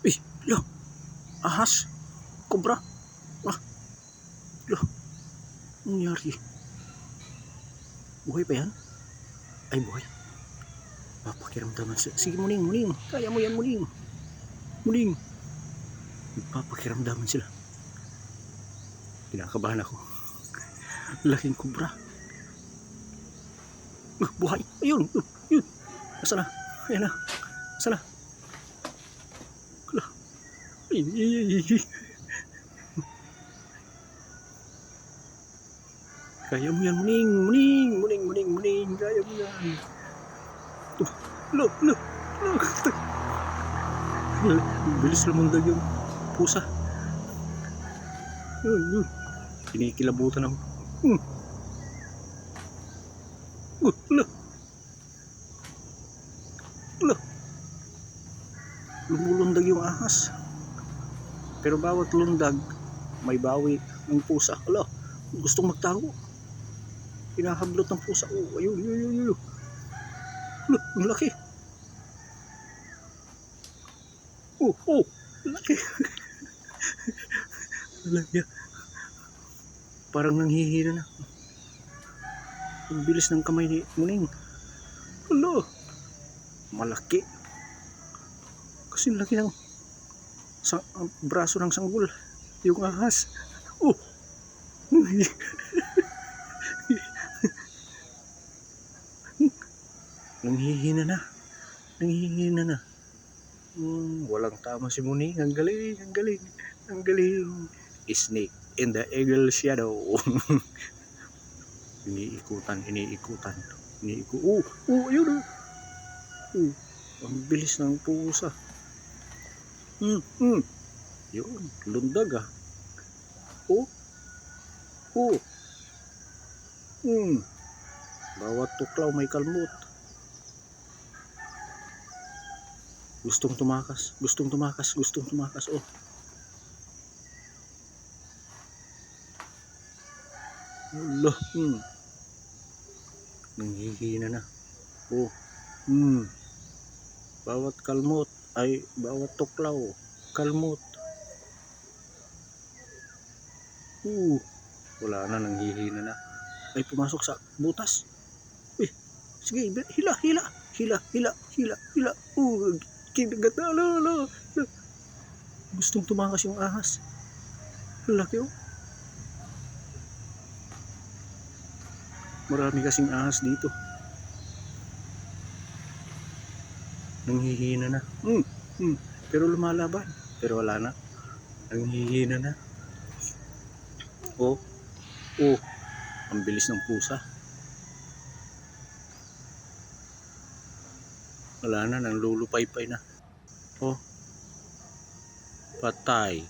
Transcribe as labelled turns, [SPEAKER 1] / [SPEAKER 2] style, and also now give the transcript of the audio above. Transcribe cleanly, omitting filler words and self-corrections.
[SPEAKER 1] Eh, lo, ahas, kobra. Ah, lo, nangyari? Buhay pa yan? Ay, buhay. Papakiramdaman sila. Sige, muning, muning. Kaya mo yan, muning. Muning. Papakiramdaman sila. Kinakabahan ako. Laking kobra. Buhay. Ayun. Yun. Nasaan na? Ayan na. Nasaan na? Ay. Kaya mo yan, muning. Muning. Muning, muning, muning. Kaya mo yan. Lo. Bilis lumundag yung pusa. Kinikilabutan ako. Lumulundag yung ahas. Pero bawat lundag, may bawi ng pusa. Ala, gustong magtago. Hinahablot ng pusa. Oh, ayun. Look, ang laki. Oh, laki. Laki. Parang nanghihina na. Ang bilis ng kamay ni Muning. Ala, malaki. Kasi laki ng braso ng sanggol. Yung ahas. Oh. Nanghihina na. Walang tama si Muning. Ang galing. Snake in the eagle shadow. Iniikutan. Ayun. Ang bilis ng pusa. Yun, lundag ah. Bawat tuklaw may kalmot. Gustong tumakas. Oh. Allah. Nanghihina na. Oh. Bawat kalmot ay bawat tuklaw kalmot. Wala na, nanghihina na. Ay, pumasok sa butas. Uy, sige, hila. Kinagat na. Gustong tumakas yung ahas. Laki oh. Marami kasing ahas dito. Nanghihina na. Pero lumalaban. Pero wala na. Nanghihina na. Oh. Ang bilis ng pusa. Wala na, nang lulupaypay na. Oh. Patay.